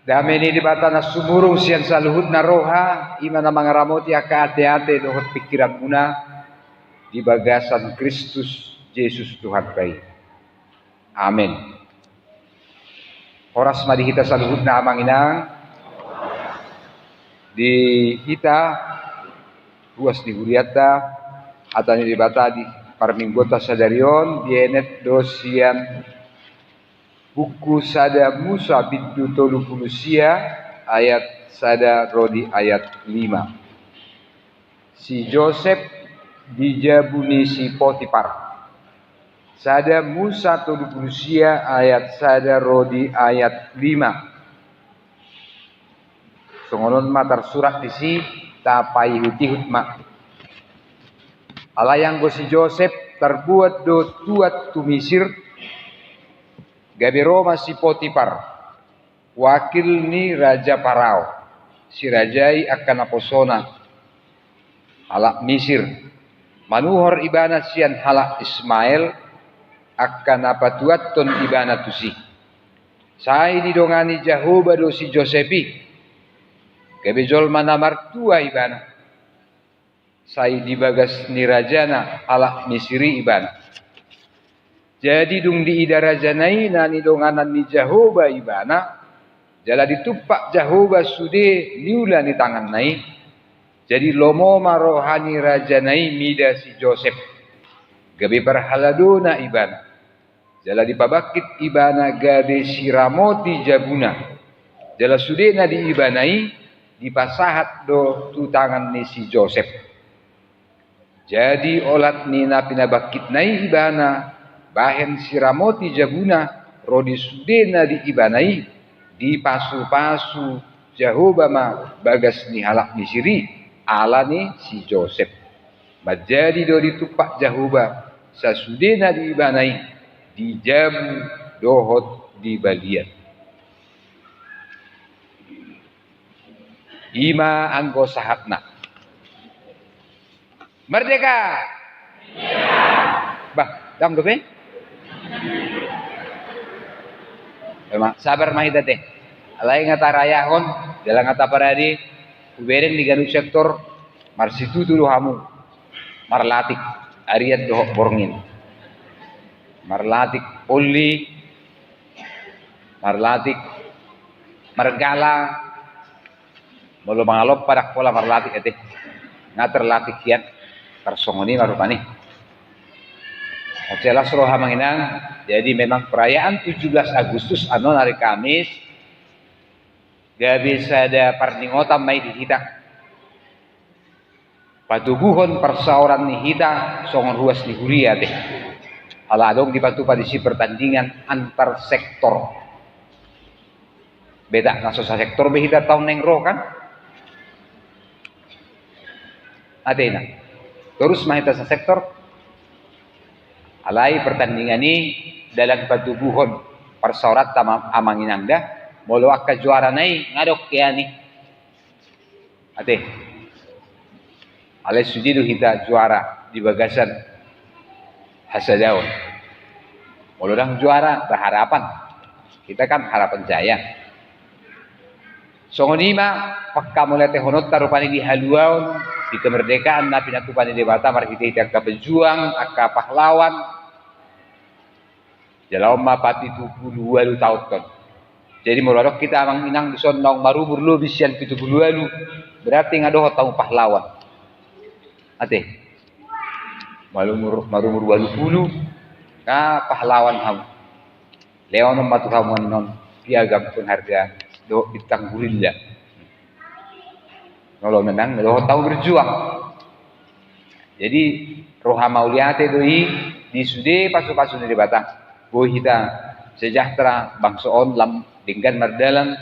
Dami ni dibata na sumurong siyan sa luhud na roha, ima na mga ramot ka ate-ate dohot pikiran muna di bagasan Kristus Yesus Tuhan kay. Amin. Oras madihita sa luhud na amang inang di hita ruas di huriata atau di dibata di parminggota sa darion dienet dosian buku sada Musa bintu 30 ayat sada rodi ayat 5. Si Joseph dijabuni si Potifar. Sada Musa 30 ayat sada rodi ayat 5. Songonon matar surat isi tapai hutihut mak. Alayang go si Joseph terbuat do tuat tu Misir. Gabi Roma si Potifar, wakil ni Raja Parao, si Rajai akan aposona, halak Misir, manuhor ibana sian halak Ismail, akan apatuat ton ibana tusi. Sai didongani Jahoba do si Josepi, gabi jol mana martua ibana, sai dibagas ni Rajana halak Misiri ibana. Jadi dung di idara janai nani donganan ni Jahoba ibana jala ditupak Jahoba sude niula ni tangan nai jadi lomo marohani raja nai mida si Joseph gabe berhaladona ibana jala dipabakit ibana gade siramoti jabuna jala sude na di ibanai dipasahat do tu tangan ni si Joseph jadi olat ni na pinabakit nai ibana bahen siramoti jabuna rodi sudena di ibanai di pasu-pasu Jahoba ma bagas ni halak Misiri ala ni si Joseph majadi do ditupak Jahoba sasudena di ibanai di jabu dohot di bagian ima anggo sahatna merdeka bah dam dope sabar mahita teh. Alay ngata rayahon, dalang ngata paradi, ubereng di Garut sektor, marsitu tulu hamu, marlatik, ariat dohok borngin, marlatik poli, marlatik, margala, molo mangalop padak pola marlatik ete, ngater latik kiat, tersongoni marupani. Jelas roha manginang, jadi memang perayaan 17 Agustus anon hari Kamis gak bisa ada parningotan mai di hita patubuhon persauran ni hita songon ruas ni huria deh aladong di patu padisi pertandingan antar sektor beda nasosa sektor behita tahun neng roh kan adena terus mahita sa sektor alai pertandingan ini dalam patubuhon persaurat amang inangda molo akka juara nai ngadok ya nih ate alai sujidu hita juara di bagasan hasadaun molo dang juara berharapan kita kan harapan jaya songonima pakka mulai tehonot tarupani di haluaun di kemerdekaan na pinatupani di bata marhita akka pejuang akka pahlawan jalau mapati 72 tahun kan. Jadi mulai kita amang inang bison naung marubur lu bisian 72 berarti ngadoh tahu pahlawan. Ate. Marumur 20 ka pahlawan ham. Leon matu hamuan non piagam penghargaan do bintang gurilla. Kalau menang ngadoh tahu berjuang. Jadi roha mauliate doi di sude pasu-pasu di batang. Hita sejahtera bangsoon lam dinggan mardalan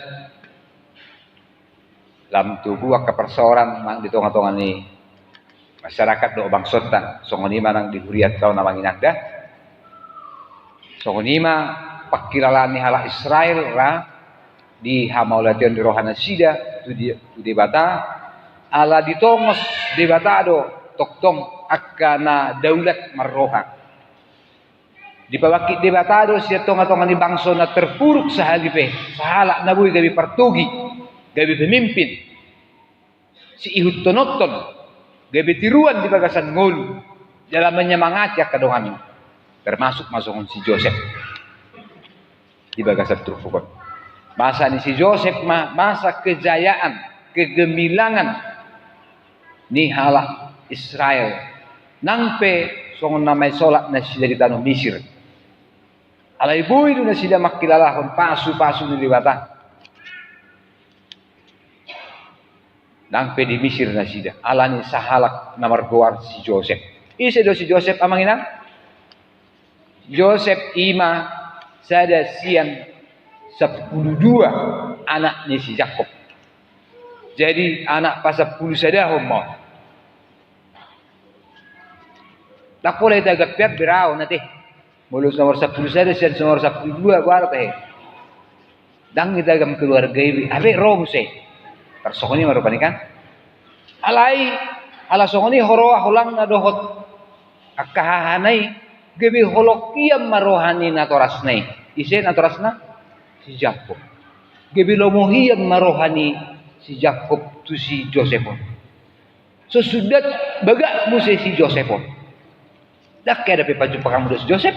lam tubuh ka perseoran mang di tonga-tonga ni masyarakat do bangsotan songonima nang dihuriat tahu namang inagda songonima pakilalan ni hala Israel ra di hamaulation di rohana sida tu di bata ala ditongos di bata do toktong akana daulat marroha Di pawakit debatado siya tonga-tonga ni bangso na terpuruk sa halipe. Sahala na buhay gabi partugi. Gabi pemimpin. Si ihut tonoton. Gabi tiruan di bagasan ngulu. Dalam menyemangati kadongan. Termasuk masukon si Joseph. Di bagasan Trufukon. Masa ni si Joseph masa kejayaan, kegemilangan ni halak Israel. Nangpe songon namay solat na sila di tanong Misir. Alay buhay doon na sila makilalahon, pasu-pasu nilibata. Nangpe di Misir na sila. Alani sa halak na margowar si Joseph. Isa do si Joseph amang inang? Joseph ima sada siang 12 anak ni si Jacob. Jadi anak pa 10 sadahom mo. Takpulay tagapyat biraw na te. Mulus nomor 10 sada siya nomor 12 kuarta he. Dang itagam keluarga ibi. Abe romse. Persokoni marupanikan. Alay ala songoni horoa hulang na dohot akahahanay gabi holokiyam marohani na torasnay. Isen na torasna si Jacob. Gabi lomohiyam marohani si Jacob tu si Joseph. So sudah baga mo si Joseph. Dak kaya dapat pajumpa kamu si Joseph.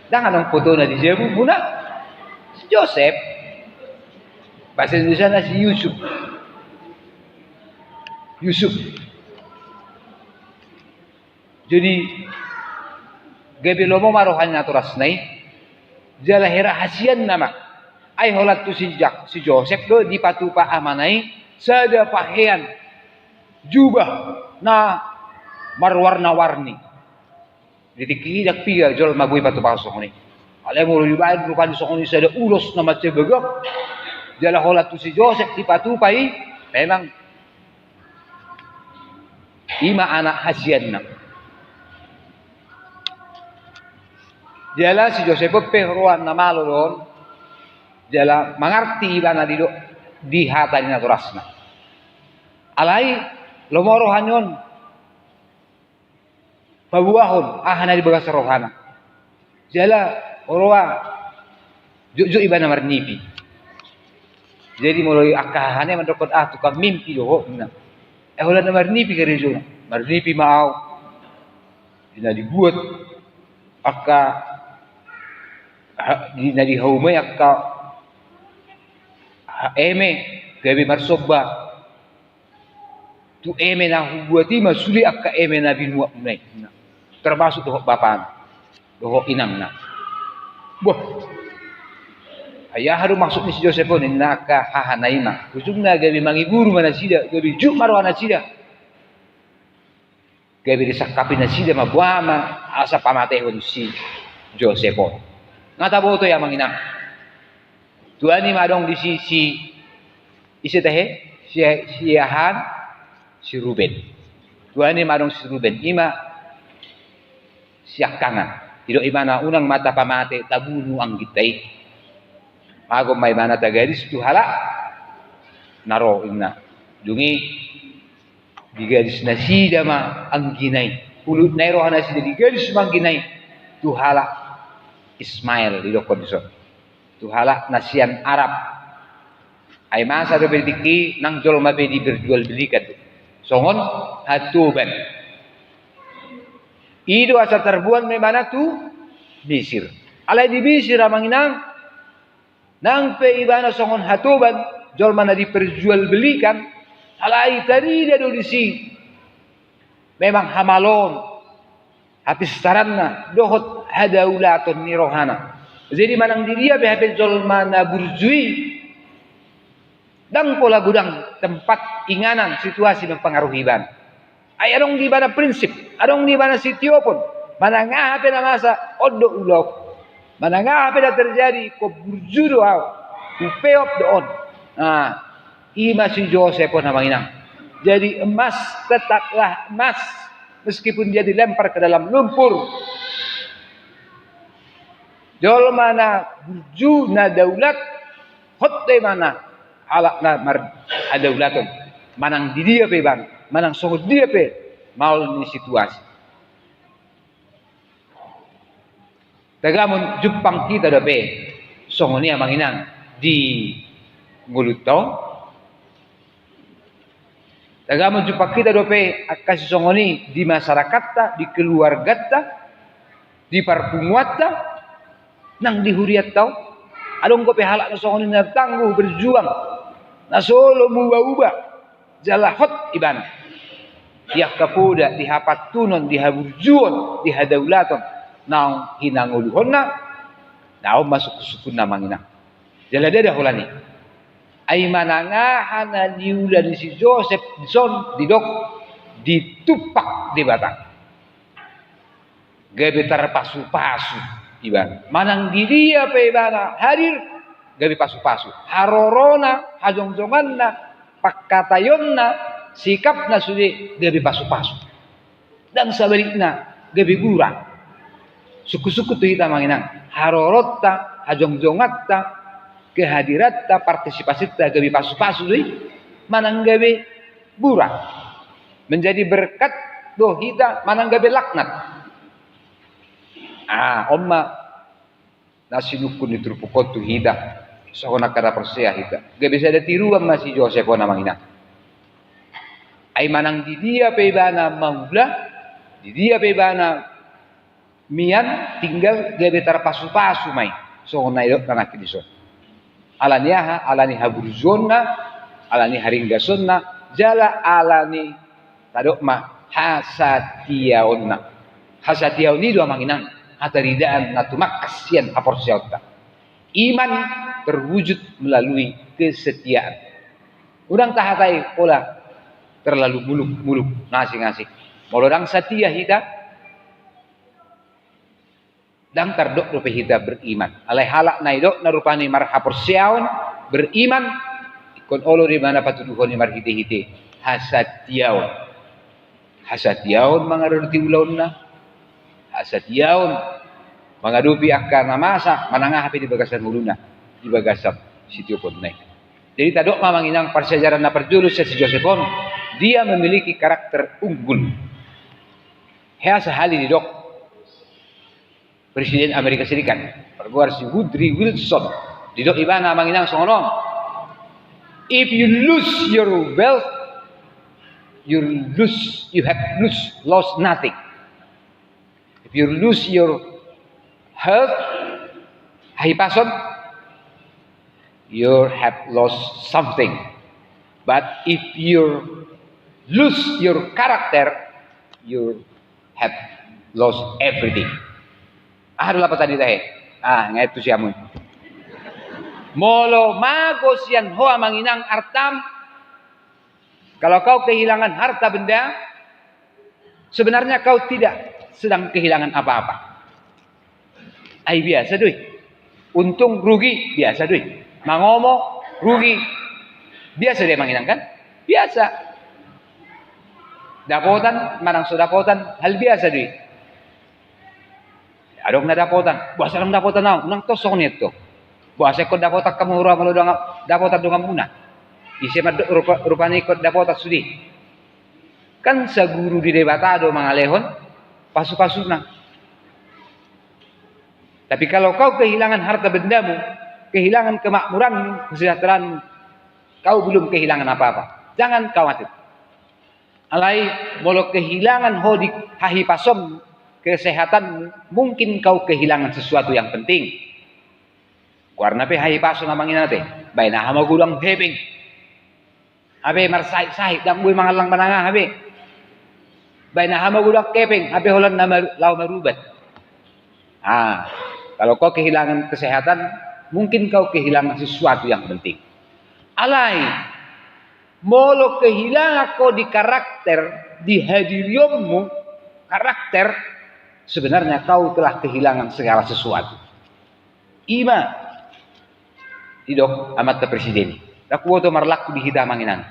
Dak anong foto na di Jebu muna si Joseph. Bahasa Indonesia na si Yusuf. Yusuf. Jadi gabi lomo marohan na torasnay. Jala rahasian nama. Ay holat tu si Joseph do di patupa amanay sada pahean jubah na marwarna-warni. Ditiki dak piga jol magui patupa sokoni. Ale mo libaid bukan sokoni sada ulos na macebegak. Jala holat tu si Joseph di patupai memang ima anak hasian na. Jala si Joseph pehruan na malo don. Jala mengerti ibana di hatani na torasna. Alai lomoro hanyon pabuahon ahana di bagas rohana. Jala oroa juju ibana marnipi. Jadi mulai akahane mendokot tukang mimpi doho na. Hola na marnipi kerejo. Marnipi mau. Dina dibuat akka dina dihaumay akka eme gabi marsoba tu eme na hubuati masuli akka eme na binua unay termasuk doho bapan doho inang na wah ayah haru masuk ni si Joseph ni naka hahanay na kusung na gabi mangiburu mana sida gabi juk marwana sida gabi disakapin na sida mabuama asa pamatehon si Joseph ngata boto ya manginang Tuhan ni madong di si isi teh si Yahan si Ruben. Tuhan ni madong si Ruben ima siakangan. Tidak imana unang mata pamate tabunu ang gitai. Mago may mana tagaris tu hala naro inna. Dungi digaris na sida ma ang ginay. Pulut nairo na sida digaris mang ginay. Tu hala Ismail di lokon so. Tuhala nasian Arab. Ay masa do berdiki nang jol mabedi berjual belikan. Songon hatuban. Ido asa terbuan memana tu Misir. Alai di Misir amang inang nang pe ibana songon hatuban jol mana diperjual belikan. Alai tadi dia do disi. Memang hamalon. Habis taranna dohot hadaulatun nirohana. Jadi manang dia behapel jol mana burjui dan pola gudang tempat inganan situasi mempengaruhi ban. Ay adong di mana prinsip, adong di mana sitio pun. Mana ngahape na masa odo ulok. Mana ngahape na terjadi ko burjui doaw. Upeop doon. Nah, ima si Joseph pun namang inang. Jadi emas tetaplah emas meskipun dia dilempar ke dalam lumpur. Jol mana burju na daulat hotte mana alak na adaulatun manang di dia pe bang manang sohod dia pe maul ni situasi Tagamun Jepang kita dape songoni amanginang di ngulutong. Tagamun Jepang kita dape kasih songoni di masyarakat ta, di keluarga ta, di parpumuat ta, nang di huriat tau. Adong ko halak na songoni na tangguh berjuang. Na solo muba-uba jalahot iban. Tiak kapuda dihapatunon, dihaburjuon, dihadaulaton. Naong hinanguluhon na, naong masuk sukun na manginang. Jalada dah hulani. Ay manangahan na niulan si Joseph Son didok ditupak di batang. Gabi terpasu-pasu iban. Manang di dia pe ibana hadir gabi pasu-pasu. Harorona, hajong-jonganna, pakkatayonna, sikapna sudah gabi pasu-pasu. Dan sebaliknya gabi gurang. Suku-suku tu kita manginang. Harorotta, hajong-jongatta, kehadiratta, partisipasitta gabi pasu-pasu tu manang gabi gurang. Menjadi berkat doh kita manang gabi laknat. Omma nasinukun iturpukot tu hida. Sokona kada persia hida. Gabi sada tiruan masih Joseph na manginang. Ay manang di dia pe bana maula, di dia pe bana mian tinggal gabe terpasu-pasu mai. So naidok kana kidison. Alaniaha alani haburzonna, alani haringgasonna, jala alani tadok ma hasatiaonna. Hasatiaon ni dua manginang hataridaan natumak kasian aporsiautta. Iman terwujud melalui kesetiaan. Udang tahatai pola terlalu muluk-muluk ngasih-ngasih. Molodang setia hita dan terdok rupa hita beriman. Alai halak naidok narupani marhapur siaun beriman ikon olo di mana patuduhon ni marhite-hite hasatiaun. Hasatiaun mangaruti ulaunna. Hasatiaun mangadupi akan namasa manangah hapi di bagasan muluna di bagasan sitio ponnai. Jadi tadok mamanginang persejarah na perjulus si Josephon, dia memiliki karakter unggul. Hea sehali di dok Presiden Amerika Serikat, perguar si Woodrow Wilson, di dok ibana mamanginang songonon. If you lose your wealth, you have lost nothing. If you lose your health, hahipason, you have lost something. But if you lose your character, you have lost everything. Adalah apa tadi tahe? Ngaitu siamun. Molo mago sian hoa manginang artam. Kalau kau kehilangan harta benda, sebenarnya kau tidak sedang kehilangan apa-apa. Ai biasa duit. Untung rugi biasa duit. Mangomo rugi biasa dia manginang kan? Biasa. Dapotan manang sudapotan hal biasa duit. Adong na dapotan. Buasa lang dapotan na. Unang tosong nito. Buasa ko dapotan kamura maludang dapotan dungan muna. Isi mad rupanya ikut dapotan sudi. Kan sa guru di debatado mga lehon pasu-pasu na. Tapi kalau kau kehilangan harta bendamu, kehilangan kemakmuran, kesejahteraan, kau belum kehilangan apa-apa. Jangan khawatir. Alai molo kehilangan hodik hahipasom kesehatan, mungkin kau kehilangan sesuatu yang penting. Karena pe hahipasom namangin nate, bay na hamagulang hebing. Abe marsahit dan gue mangalang mananga abe. Bay na hamagulang keping, abe holan na lau marubat. Kalau kau kehilangan kesehatan, mungkin kau kehilangan sesuatu yang penting. Alai, molo kehilangan kau di karakter, di hadiriyommu, karakter, sebenarnya kau telah kehilangan segala sesuatu. Ima, tidok amat ke presiden. Aku boto marlaku di hita manginan.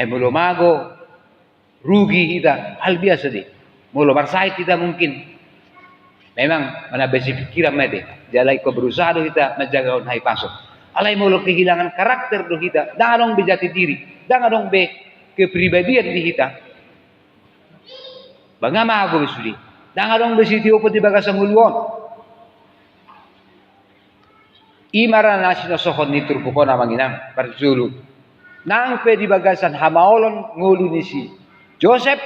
Molo mago, rugi hita, hal biasa deh. Mulu marsahit kita mungkin. Memang mana besi pikiran mede. Jalai ko berusaha do kita menjaga hai pasok. Alai mulu kehilangan karakter do kita. Jangan dong be jati diri. Jangan dong be kepribadian di kita. Bangama aku besudi. Dangadong besi tiopo di bagasang uluon. Imara na sinosohon ni turpuko na manginang parzulu. Nang pe di bagasan hamaolon ngulu ni si Joseph.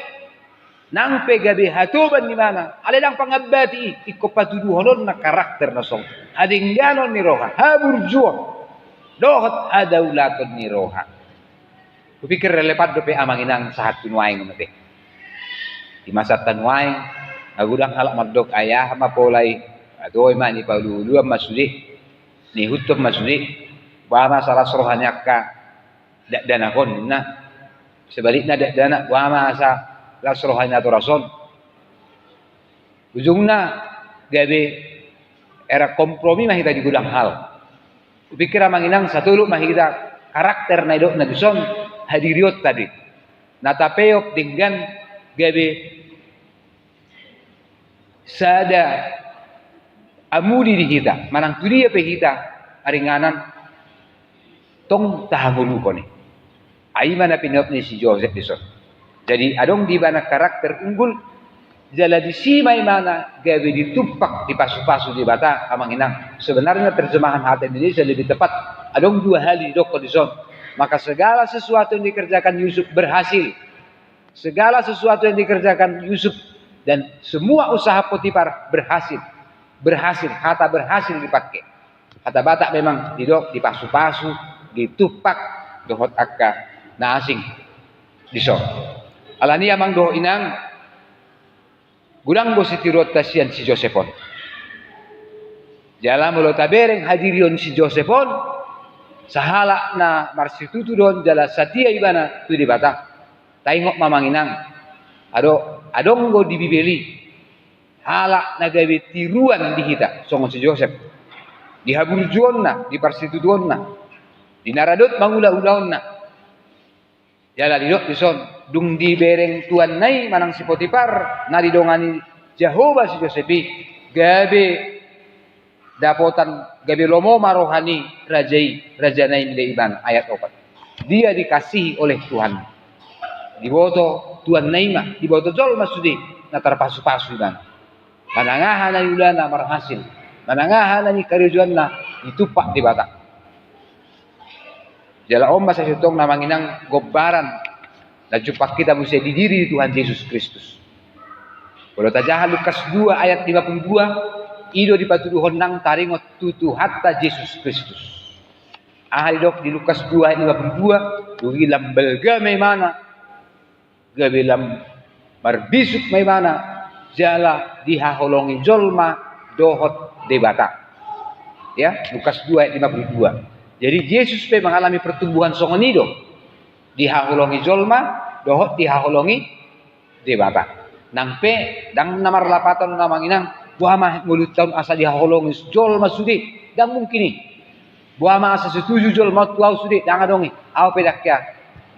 Nang pe gabi hatuban ni mana. Alalang pangabati iko patuduhonon na karakter na song. Hadingganon ni roha. Haburjuon. Dohot hadaulaton ni roha. Kupikir relepat dope amanginang sahat pinuaing umate. Di masa tanwaing agudang halak mardok ayah mapolai adoy man ni paululu masudi ni hutum masudi bama salah rohani akka dak danakon na sebaliknya dak dana bama asa las rohani atau rason ujungna gabe era kompromi mah kita di gudang hal upikir manginang satuluk mah kita karakter na idok na duson hadiriot tadi natapeyok dengan gabe sada amudi di kita manang tudia pe kita aringanan tong tahangulu ko ni ai mana pinop ni si Joseph dison jadi adong di mana karakter unggul jala di si mai mana gawe ditupak di pasu-pasu di bata amanginang sebenarnya terjemahan hati Indonesia lebih tepat adong dua hal di doko dison maka segala sesuatu yang dikerjakan Yusuf berhasil segala sesuatu yang dikerjakan Yusuf dan semua usaha Potifar berhasil. Berhasil, kata berhasil dipakai. Kata Batak memang didok, dipasu-pasu, ditupak, dohot akka, na asing, disok. Alani amang doh inang, gudang bo si tirot tasian si Josephon. Jala mulo tabereng hadirion si Josephon, sahala na marsitutu don jala satia ibana tu di Batak. Taingok mamanginang, adong go di bibeli halak nagawe tiruan di kita songon si Joseph di haburjuon na di parstitutuon na di naradot mangula-ulaon na jala didok dison dung di bereng tuan nai manang si Potifar na didongani Jehovah si Josepi gabe dapotan gabe lomo marohani raja nai milih iban ayat 4 dia dikasihi oleh Tuhan diboto tuan naima diboto jol masudi na terpasu-pasu dan manangahan na yulana marhasil manangahan na ni karijuan na itupak di Batak jala omba sa sutong na manginang gobaran na jupak kita musia di diri Tuhan Yesus Kristus kalau tajahan Lukas 2 ayat 52 ido dipatuduhon nang taringot tutu hatta Yesus Kristus ahal dok di Lukas 2 ayat 52 dugilam belga memana gabelam marbisuk may mana jala dihaholongi jolma dohot de Batak ya Lukas 2 ayat 52 jadi Yesus pe mengalami pertumbuhan songonido dihaholongi jolma dohot dihaholongi de Batak nang pe dang namar lapatan namanginang buama mulut tahun asa dihaholongi jolma sudi dan mungkin ni buama asa setuju jolma tuau sudi dang adongi aw pedak ya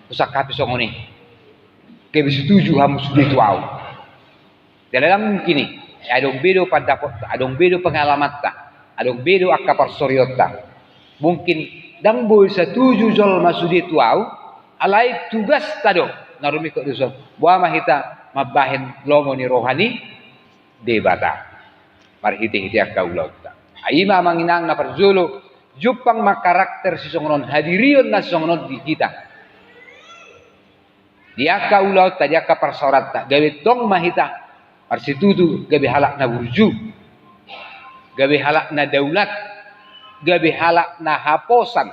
usak kapi songoni kebe setuju hamus itu au. Dalam mungkin ni, adong bedo pada adong bedo pengalaman ta, adong bedo akka parsoriot ta. Mungkin dang boy setuju jol masudi itu au, alai tugas tado narumi kok duson. Buah mahita mabahen lomo ni rohani de Bata. Marhiti-hiti akka ulau ta. Aima manginang na parzulu jupang makarakter si songonon hadirion na songonon di kita. Dia ka ulau ta dia ka parsorat ta gawe tong mahita parsitutu gawe halak na burju gawe halak na daulat gawe halak na haposan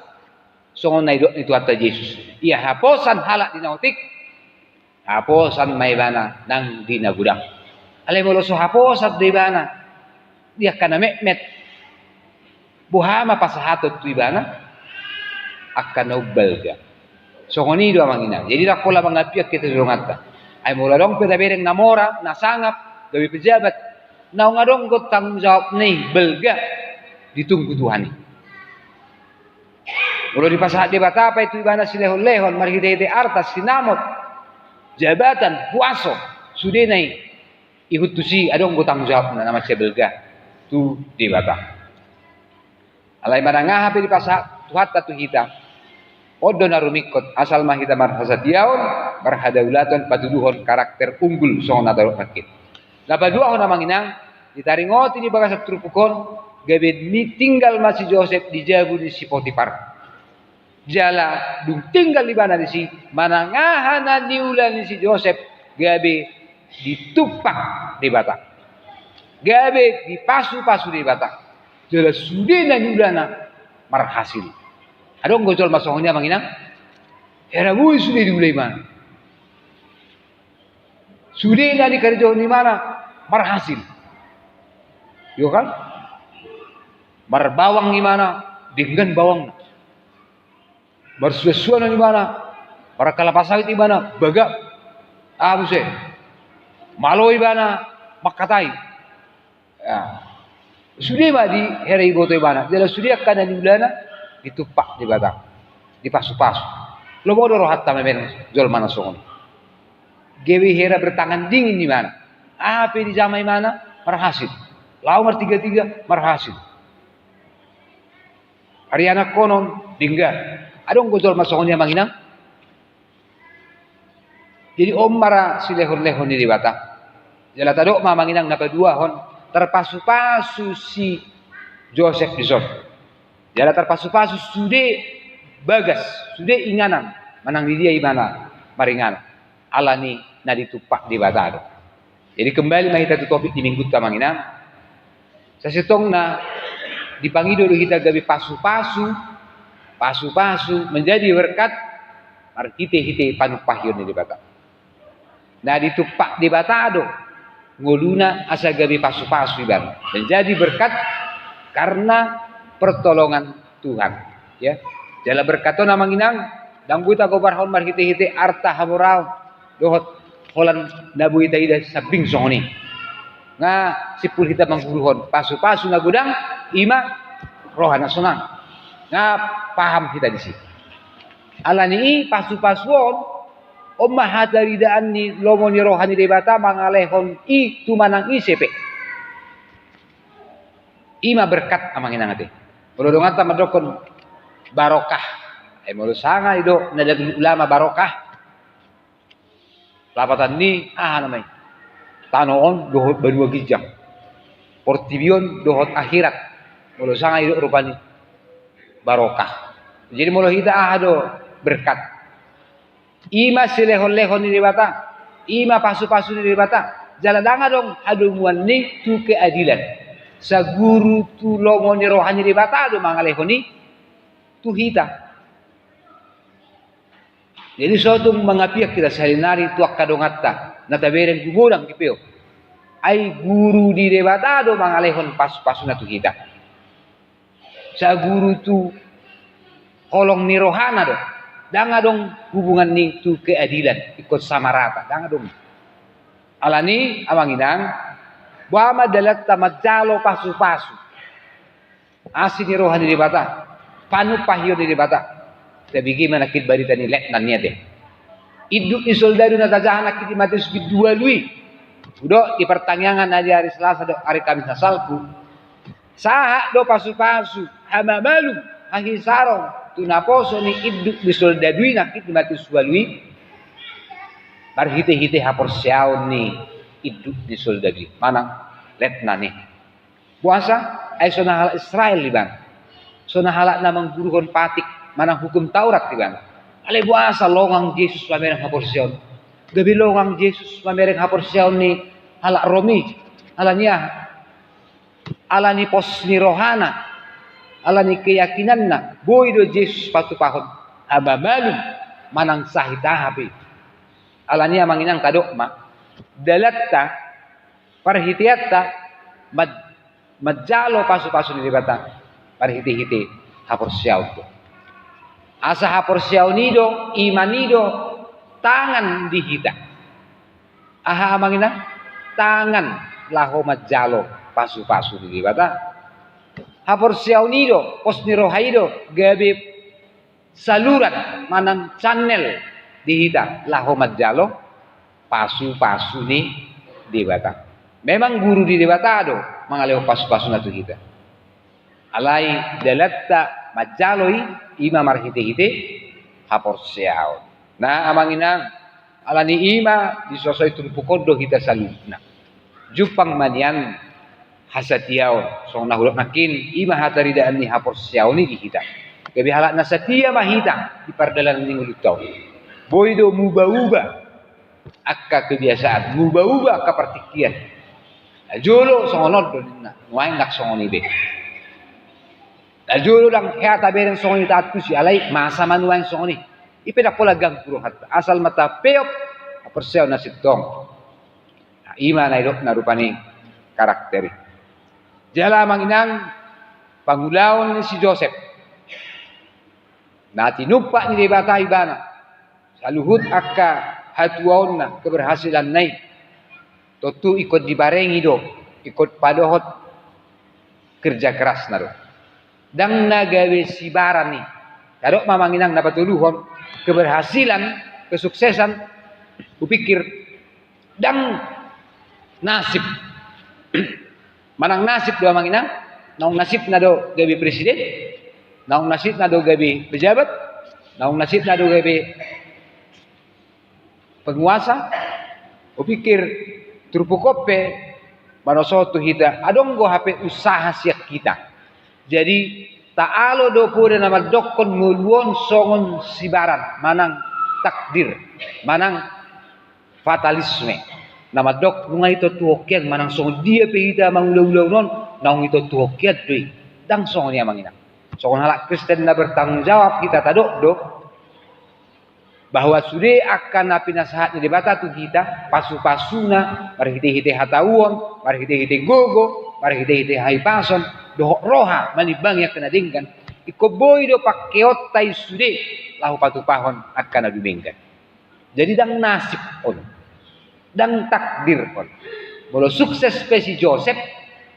songon na idok ni Tuhan ta Yesus iya haposan halak dinautik haposan may bana nang dinagudang alay mo so haposan di bana dia kana mekmet buhama pasahatot tu ibana akan ubelga songoni dua mangina jadi dak pola mangapiak kita durungata ay mula dong peda bereng namora nasangap gawe pejabat na ngadong go tanggung jawab nih belga ditunggu Tuhan mula di pasahat di Batapa itu ibana silehon-lehon mari hidayete artas sinamot jabatan puaso sudah naik ikut tusi adong go tanggung jawab na nama si belga tu di Batapa alay manangah di pasahat tuhat tu kita Odo narumikot asal mahita marhasatiaon marhadaulatan paduduhon karakter unggul songon nadarok nakit. Dapat dua orang manginang ditaringoti di bagasa trupukon gabe ni tinggal masih Joseph di jabu di si Potifar. Jala dung tinggal di mana di si manangahana diulan di si Joseph gabe ditupak di Batak. Gabe dipasu-pasu di Batak. Jala sudena diulana marhasil. Adong gojol masongnya manginang. Era bui sudah diulai mana? Sudena di kerja di mana? Marhasil. Yo kan? Marbawang di mana? Dengan bawang. Bersuasuan di mana? Para kelapa sawit di mana? Bagak. Abuse. Malo di mana? Makatai. Ya. Sudah mah di hari goto di mana? Jadi sudah akan di bulana ditupak di Batak. Dipasu-pasu. Lo mau doro hatta memang jual mana songon. Gewi hera bertangan dingin di mana? Apa di jamai mana? Marhasil. Lau nomor 33 marhasil. Ariana konon dinggar. Adong gojol masongonnya manginang. Jadi om mara si lehon-lehon di Batak. Jala tadok ma manginang napa dua hon terpasu-pasu si Joseph di son. Jala terpasu-pasu sudah bagas, sudah inganan manang di dia imana maringan. Alani na ditupak di Batak. Jadi kembali mahita tu topik di minggu tamanginang. Sasetong na dipangido kita gabi pasu-pasu menjadi berkat marhite-hite panupahyon di Batak. Nah ditupak di Batado nguluna asa gabi pasu-pasu iban menjadi berkat karena pertolongan Tuhan. Ya, jala berkatona manginang dangguita gobarhon marhite-hite arta hamurau dohot holan nabu ita ida sabing songoni. Nga sipul kita mangguruhon pasu-pasu na gudang ima rohana sonang. Nga paham kita di sini. Alani pasu-pasuon omah hadaridaan ni lomoni rohani de bata mangalehon i tumanang isepe. Ima berkat amangin ngate. Ulodongan ta madokon barokah. Mulu sanga ido nadagul ulama barokah. Lapatan ni namay. Tanoon dohot banua gijang. Portibion dohot akhirat. Mulu sanga ido rupani barokah. Jadi mulu hita do berkat. Ima silehon-lehon ni bata. Ima pasu-pasu ni bata. Jaladanga dong adumuan ni tu keadilan. Sa guru tu lomoni rohani di bata do mangalehon ni tu hita. Jadi suatu mengapiak kita salinari tuak kadongatta nataberen gubodang kipeo. Ai guru di debata do mangalehon pas-pasu na tu kita. Sa guru tu kolong ni rohana do. Danga dong hubungan ni tu keadilan ikut sama rata. Danga dong. Alani amanginang Wama dalat tamadjalo pasu-pasu. Asin ni rohani di bata. Panu pahyo di bata. Tapi gimana kit barita ni lek nan niya deh. Iduk ni soldado na tajahan nakit di Matius bidua lui. Udo di pertanyaan aja hari Selasa do hari Kamis na salku. Saha do pasu-pasu hama malu ahi sarong tunaposo ni iduk ni soldado nakit di Matius lui. Barhite-hite hapor siaw ni iduk di soldado manang let nani. Puasa ay sonahala Israel di bang. Sonahala namang guruhon patik manang hukum Taurat di bang. Ale buasa longang Yesus pamereng haporsiyon. Gabi longang Yesus pamereng haporsiyon ni hala Romi. Ala niya. Ala ni pos ni rohana. Ala ni keyakinan na. Boy do Yesus patupahon. Aba malum manang sahitahapi. Ala niya manginang kadokma. Dalatta parhitiatta madjalo pasu-pasu ni batang. Parhiti-hiti haporsiyon to. Asa haporsiaw nido, imanido, tangan dihita. Aha amangina, tangan laho majalo, pasu-pasu di bata. Haporsiaw nido, pos ni rohaido, gabi saluran, manang channel dihita, laho majalo, pasu-pasu di bata. Memang guru di bata do, mangaleho pasu-pasu na tuhita. Alai dalatta majaloi ima marhite-hite haporsiaw. Nah amanginang alani ima disosoi tumpukodo hita salutna. Jupang manian hasatiao song nahulok nakin ima hataridaan ni hapor siao ni dihita. Gabi halak nasatia mahita di pardalan ni ngulutau. Boydo muba-uba akka kebiasaan, muba-uba ka partikian. Jolo songonod na nuain nak songoni be. Jolo lang kaya taberen songoni tatu si alai masa manuain songoni. Ipedak pola gang puro hatta asal mata peop apersiao nasitong. Ima na idok na rupani karakteri. Jala manginang pangulaon ni si Joseph. Na tinumpa ni debata ibana. Saluhut akka hatuaon na keberhasilan nai. Totu ikut dibarengi do, ikut padohot kerja keras na do. Dang nagawe sibaran ni. Kadok mamanginang napatuluhon keberhasilan, kesuksesan. Kupikir dang nasib. Manang nasib do manginang, naung nasib na do gabi presiden, naung nasib na do gabi pejabat, naung nasib na do gabi penguasa. Upikir turpukope manosotu hita adong go hape usaha siak kita. Jadi taalo do po na magdokon nguluon songon sibaran manang takdir, manang fatalisme. Namadok nunga ito tuhokyan manang song dia pehita mangulaw-ulaw non naung ito tuhokyan doy dang song niya manginang. Song halak Kristen na bertanggung jawab kita tadok do bahwa sudah akan napi nasahat ni debata tu kita pasu-pasuna mari hite-hite hatauon mari hite-hite gogo mari hite-hite haipason do roha manibang ya kena dingkan ikoboy do pakeot tay sudah lahu patupahon akan nadumingkan. Jadi dang nasib on dan takdir pun. Bolo sukses spesi Joseph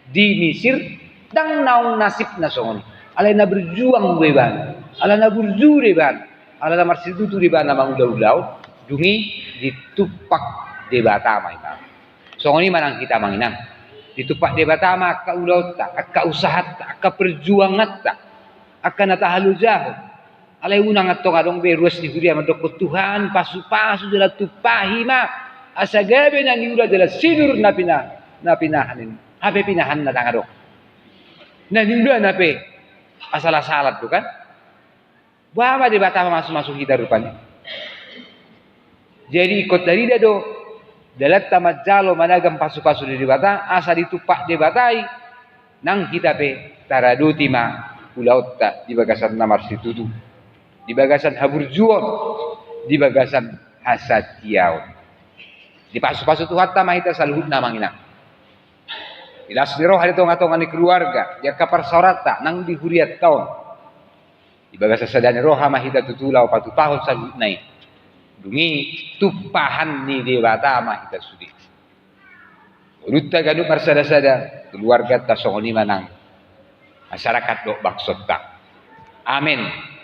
di Mesir dan naung nasib na songon. Alay na berjuang beban, alay na berjure ban, alay na marsidutu di ban namang udaw-udaw, dungi ditupak de batama ita. Songoni manang kita manginang. Ditupak de batama akka ulaw ta, akka usahat ta, akka perjuangat ta, akka natahalujah. Alay unang atong adong beruas di huria madokot Tuhan pasu-pasu dala tupahima. Asa gabi na niula dala sinur na pinahanin. Hape pinahan na tanga do. Na niula na pe asala-salat do kan. Bama di bata masuk-masuk kita rupanya. Jadi ikut dari dia do dalat tamat jalo managam pasu-pasu di bata asa ditupak di batai nang kita pe taraduti ma pulau tak di bagasan namar situdu. Di bagasan haburjuon, di bagasan hasatiau. Di pasu-pasu Tuhan ta mahita saluhut na manginang. Ilas ni roh hadito ngatongan ni keluarga, ya kapar sorata nang dihuriat taon. Di bagasa sadani roh mahita tutulaw patupahon saluhut nai. Dungi tupahan ni dewata mahita sudi. Urutta ganu marsada-sada keluarga ta songoni manang. Masyarakat do baksot ta. Amin.